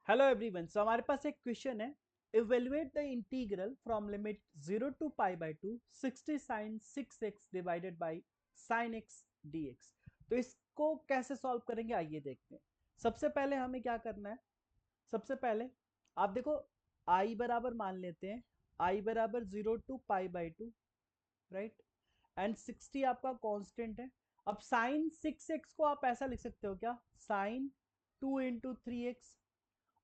Hello everyone. सो हमारे पास एक question है, evaluate the integral from limit 0 to pi by 2 60 sine 6x divided by sine x dx। तो इसको कैसे सॉल्व करेंगे आइए देखते हैं। सबसे पहले हमें क्या करना है, सबसे पहले आप देखो i बराबर मान लेते हैं, i बराबर 0 to pi by 2, right, and 60 आपका कांस्टेंट है। अब साइन 6x को आप ऐसा लिख सकते हो क्या, साइन 2 इंटू 3x।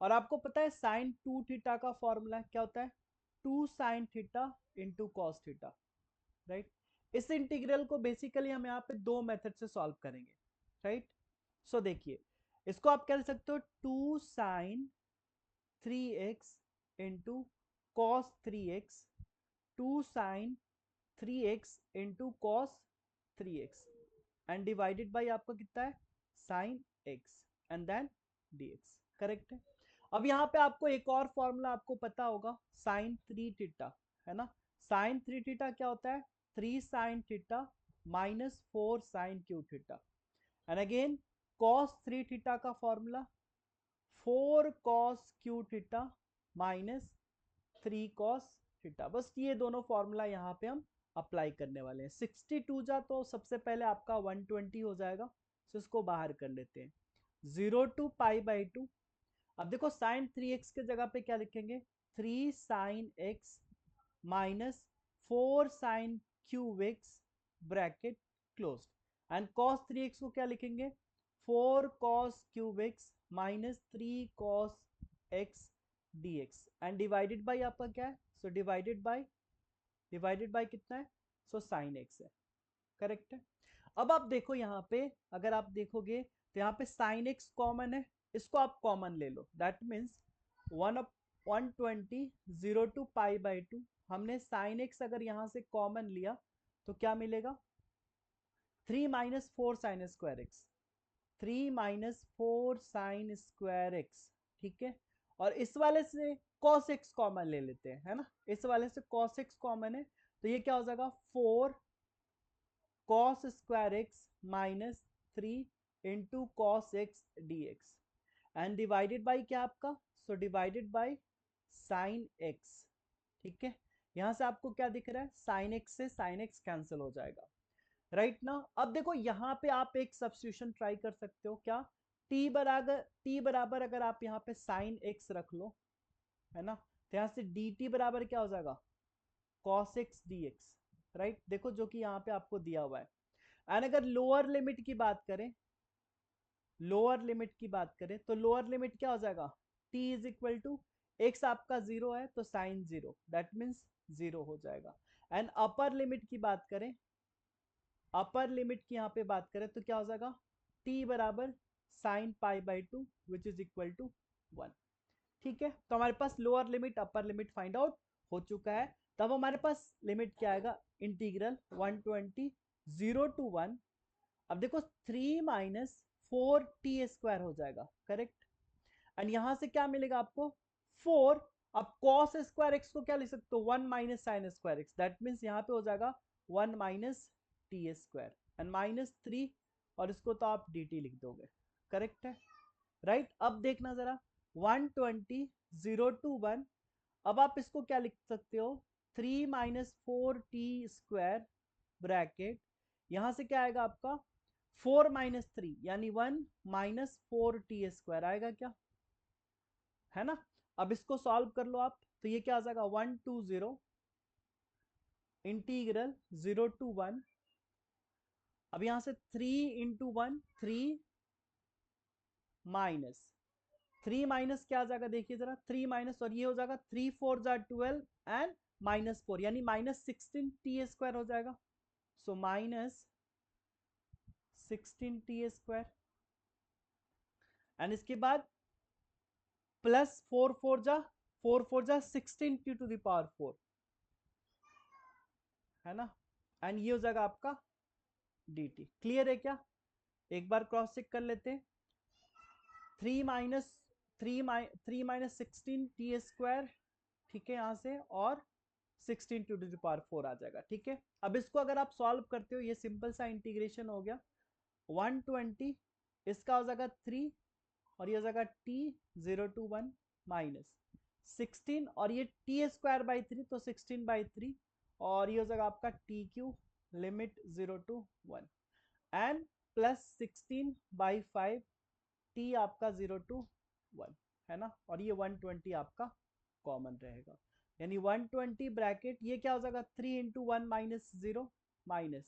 और आपको पता है साइन 2 थीटा का फॉर्मूला क्या होता है, 2 sine theta into cos theta, right. इस इंटीग्रल को बेसिकली हम यहाँ पे दो मेथड से सॉल्व करेंगे, राइट। सो देखिए, इसको आप कह सकते हो 2 sine 3x into cos 3x, 2 sine 3x into cos 3x and divided by आपका कितना है, sine x and then dx, correct है। अब यहाँ पे आपको एक और फॉर्मूला आपको पता होगा, साइन 3 थीटा, है ना। साइन 3 थीटा क्या होता है, 3 sine theta minus 4 sine cube theta, and again cos 3 theta का formula 4 cos cube theta minus 3 cos theta. बस ये दोनों फॉर्मूला यहाँ पे हम अप्लाई करने वाले हैं। 62 जा तो सबसे पहले आपका 120 हो जाएगा, तो इसको बाहर कर लेते हैं। 0 टू पाई बाई 2, अब देखो साइन 3x के जगह पे क्या लिखेंगे, 3 sine x minus 4 sine cube X bracket close, and cos 3x को क्या लिखेंगे, 4 cos cube X minus 3 cos X dx and divided by आपका क्या है, सो डिवाइडेड बाई कितना है, सो साइन x है, करेक्ट है। अब आप देखो यहाँ पे, अगर आप देखोगे तो यहाँ पे साइन x कॉमन है, इसको आप कॉमन ले लो, that means 120 0 to pi by 2, हमने साइन x अगर यहां से कॉमन लिया तो क्या मिलेगा, 3 minus 4 sine square x, 3 minus 4 sine square x, ठीक है। और इस वाले से कॉस एक्स कॉमन ले लेते हैं, है ना, इस वाले से कॉस एक्स कॉमन है, तो ये क्या हो जाएगा, 4 cos square x minus 3 into cos x D x and divided by क्या आपका, सो डिवाइडेड बाई साइन एक्स, ठीक है। यहां से आपको क्या दिख रहा है, साइन एक्स से साइन एक्स कैंसिल हो जाएगा, राइट ना। अब देखो यहां पे आप एक सब्स्टिट्यूशन ट्राई कर सकते हो, क्या, टी बराबर अगर आप यहाँ पे साइन एक्स रख लो, है ना, तो यहां से डी टी बराबर क्या हो जाएगा, cos x D x, right. देखो जो कि यहाँ पे आपको दिया हुआ है। एंड अगर लोअर लिमिट की बात करें, लोअर लिमिट की बात करें तो लोअर लिमिट क्या हो जाएगा, t is equal to X आपका जीरो है तो sine zero, that means zero हो जाएगा। एंड अपर लिमिट की बात करें, अपर लिमिट की यहाँ पे बात करें तो क्या हो जाएगा, t बराबर sine pi by 2 which is equal to 1, ठीक है। तो हमारे पास lower limit upper limit find out हो चुका है। तब हमारे पास लिमिट क्या आएगा, इंटीग्रल 120 0 टू 1। अब देखो 3 माइनस 4t² हो जाएगा, करेक्ट। एंड यहां से क्या मिलेगा आपको, 4। अब कॉस स्क्वायर एक्स को क्या लिख सकते हो, 1 minus sine square x, that means यहां पे हो जाएगा 1 minus T square and minus 3, और इसको तो आप dt लिख दोगे, करेक्ट है, राइट। अब देखना जरा 120 0 टू 1, अब आप इसको क्या लिख सकते हो, 3 माइनस 4t² ब्रैकेट, यहां से क्या आएगा आपका 4 माइनस 3 यानी 1 माइनस 4t² आएगा क्या, है ना। अब इसको सॉल्व कर लो आप, तो ये क्या आ जाएगा 120 इंटीग्रल 0 टू 1। अब यहां से 3 इंटू 1 3 माइनस 3 माइनस क्या आ जाएगा, देखिए जरा 3 माइनस, और ये हो जाएगा 3 4 जा 12 एंड माइनस 4 यानी माइनस 16t² हो जाएगा, सो माइनस 16t²। एंड इसके बाद प्लस 4 4 जा 16 टी टू दावर 4, है ना। एंड ये हो जाएगा आपका dt, क्लियर है क्या, एक बार क्रॉस चेक कर लेते हैं। 3 माइनस 3 माइनस 16t², ठीक है, यहां से, और 16 टू द पावर 4 आ जाएगा, ठीक है। अब इसको अगर आप सॉल्व करते हो, ये सिंपल सा इंटीग्रेशन हो गया, 120 इसका हो जाएगा 3, और ये हो जाएगा t 0 to 1 माइनस 16 और ये t स्क्वायर बाई 3 तो 16/3 और ये हो जाएगा आपका T Q limit 0 to 1 and plus 16/5 t आपका 0 to 1 है ना, और ये 120 आपका कॉमन रहेगा, यानी 120 ब्रैकेट ये क्या हो जाएगा 3 into 1 minus 0 minus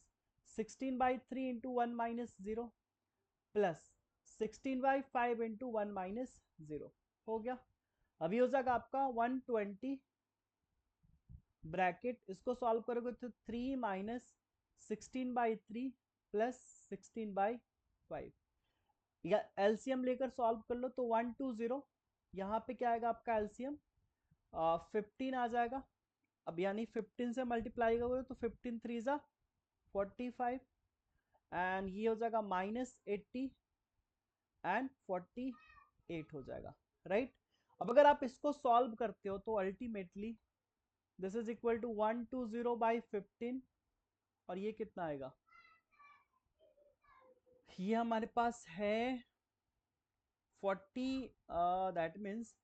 16/3 into 1 minus 0 plus 16/5 into 1 minus 0 हो गया। अभी हो जाएगा आपका 120 ब्रैकेट, इसको सॉल्व करोगे तो 3 माइनस 16/3 प्लस 16/5 या एलसीएम लेकर सॉल्व कर लो तो 120, यहाँ पे क्या आएगा आपका एलसीएम 15 आ जाएगा। अब यानी 15 से मल्टीप्लाई करोगे तो 15 3 जा 45 एंड ये हो जाएगा माइनस 80 एंड 48 हो जाएगा, राइट। अब अगर आप इसको सॉल्व करते हो तो ultimately this is equal to 120/15 और ये कितना आएगा, ये हमारे पास है 40 दैट मीन्स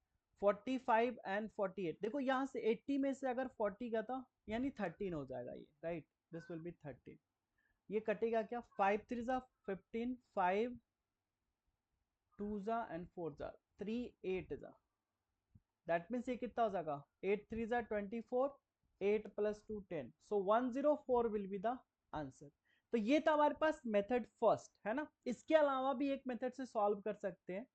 45 एंड 48। देखो यहाँ से 80 में से अगर 40 का था यानी 13 हो जाएगा ये, राइट, दिस विल बी 13। ये कटेगा क्या 5 3 जा 15 5 2 जा एंड 4 जा 3 8 जा, दैट मीन्स ये कितना हो जाएगा 8 3 जा 24 8 plus 2 10 so 104 will be the answer. तो ये था हमारे पास मेथड फर्स्ट, है ना। इसके अलावा भी एक मेथड से सॉल्व कर सकते हैं,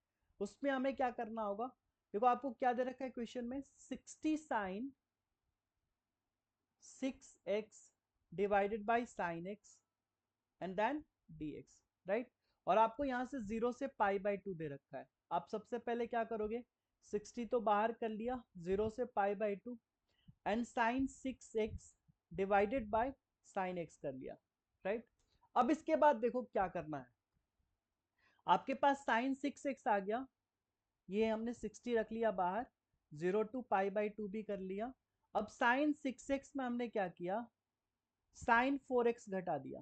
उसमें हमें क्या करना होगा, देखो आपको क्या दे रखा है क्वेश्चन में 60 sine 6x divided by sine x and then dx, right. और आपको यहां से 0 से π/2 दे रखा है। आप सबसे पहले क्या करोगे 60 तो बाहर कर लिया, 0 से π/2 and sine 6x divided by sine x कर लिया, राइट। अब इसके बाद देखो क्या करना है, आपके पास साइन 6x आ गया, ये हमने 60 रख लिया बाहर, 0 to π/2 भी कर लिया। अब साइन 6x में हमने क्या किया साइन 4x घटा दिया,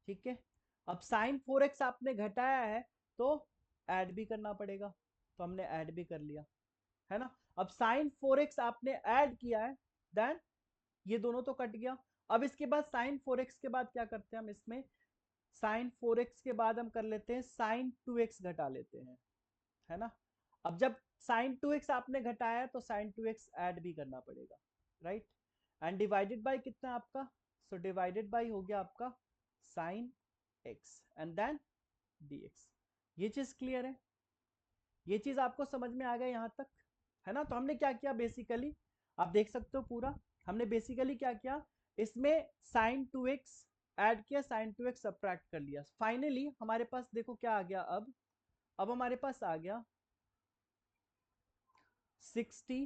ठीक है। अब साइन 4x आपने घटाया है तो ऐड भी करना पड़ेगा, तो हमने ऐड भी कर लिया, है ना। अब साइन 4x आपने ऐड किया है देन ये दोनों तो कट गया। अब इसके बाद साइन 4x के बाद क्या करते हैं हम, इसमें साइन 4x के बाद हम कर लेते हैं साइन 2x घटा लेते हैं, है ना। अब जब साइन 2x आपने घटाया तो साइन 2x ऐड भी करना पड़ेगा, राइट। एंड डिवाइडेड बाय कितना आपका, सो डिवाइडेड बाय हो गया आपका sine x and then dx। ये चीज क्लियर है, ये चीज आपको समझ में आ गया यहां तक, है ना। तो हमने क्या किया बेसिकली, आप देख सकते हो पूरा, हमने बेसिकली क्या किया इसमें साइन 2x ऐड किया, साइन 2x सब्ट्रैक्ट कर लिया, फाइनली हमारे पास देखो क्या आ गया, अब हमारे पास आ गया 60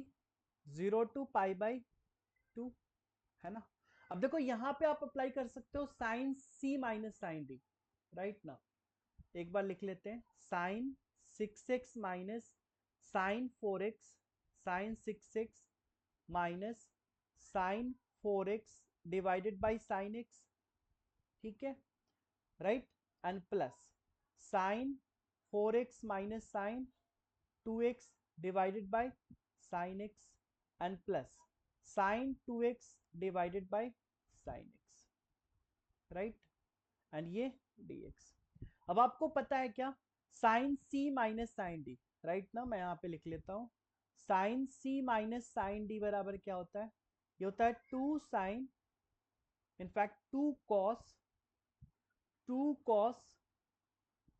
0 to π/2, है ना। अब देखो यहां पे आप अप्लाई कर सकते हो sine c minus sine D, right ना। एक बार लिख लेते हैं sine 6x minus sine 4x sine 6x minus sine 4x divided by sine x, ठीक है, right. And plus sine 4x minus sine 2x divided by sine x and plus sine 2x divided by sine x, right. And ये dx। अब आपको पता है क्या sine c minus sine D, right ना, मैं यहां पे लिख लेता हूं sine c minus sine D बराबर क्या होता है, ये होता है 2 sine in fact 2 cos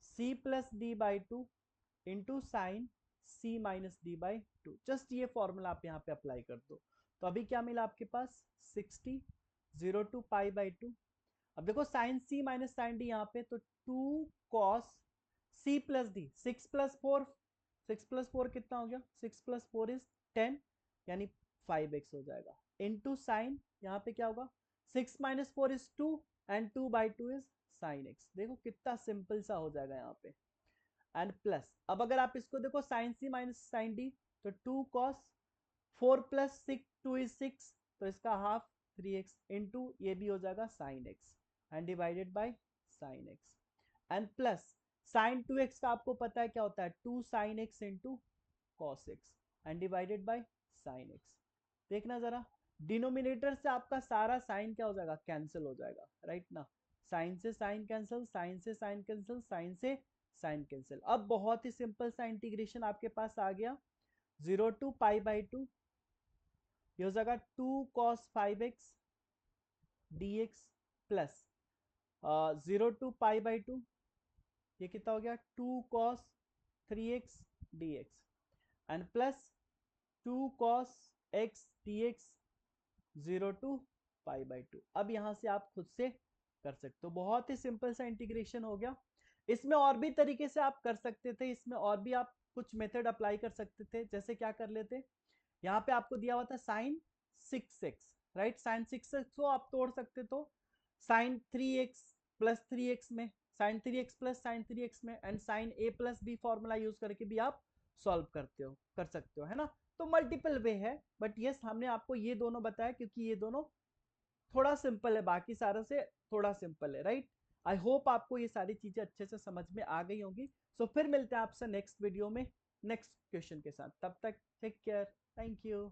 c plus D by 2 into sine c minus D by 2। Just ये फॉर्मूला आप यहाँ पे अप्लाई कर दो, तो अभी क्या मिला आपके पास 60 0 to π/2। अब देखो sine c minus sine D यहाँ पे, तो 2 cos c plus D 6 plus 4 6 plus 4 कितना हो गया 6 प्लस 4 इज 10 यानी 5x हो जाएगा, इनटू साइन यहाँ पे क्या होगा 6 minus 4 is 2 and 2/2 is sine x। देखो कितना सिंपल सा हो जाएगा यहाँ पे, एंड प्लस अब अगर आप इसको देखो sine c minus sine D तो 2 कॉस 4 प्लस 6 2 इज 6 तो इसका हाफ 3x इंटू ये भी हो जाएगा sine x and divided by sine x and plus sine 2x का आपको पता है क्या होता है, 2 sin x into cos x and divided by sine x. देखना जरा, डिनोमिनेटर से आपका सारा साइन क्या हो जाएगा, कैंसिल हो जाएगा, राइट ना। साइन से साइन कैंसिल, साइन से साइन कैंसिल, साइन से साइन कैंसिल। अब बहुत ही सिंपल सा इंटीग्रेशन आपके पास आ गया, 0 टू पाई बाई 2, ये हो जाएगा 2 cos 5x dx plus 0 to pi by 2, ये कितना हो गया 2 cos 3x dx and plus 2 cos x dx 0 to pi by 2। अब यहां से आप खुद से कर सकते हो, बहुत ही सिंपल सा इंटीग्रेशन हो गया। इसमें और भी तरीके से आप कर सकते थे, इसमें और भी आप कुछ मेथड अप्लाई कर सकते थे, जैसे क्या कर लेते, यहाँ पे आपको दिया हुआ था sign 6x, right, sign 6x को आप तोड़ सकते तो साइन 3x प्लस 3x में, sign 3x plus sine 3x में, and sine a plus B formula use करके भी आप सॉल्व कर सकते हो, है ना। तो मल्टीपल वे है, बट यस हमने आपको ये दोनों बताया क्योंकि ये दोनों थोड़ा सिंपल है, बाकी सारों से थोड़ा सिंपल है, राइट। आई होप आपको ये सारी चीजें अच्छे से समझ में आ गई होंगी। सो फिर मिलते हैं आपसे नेक्स्ट वीडियो में नेक्स्ट क्वेश्चन के साथ, तब तक टेक केयर, थैंक यू।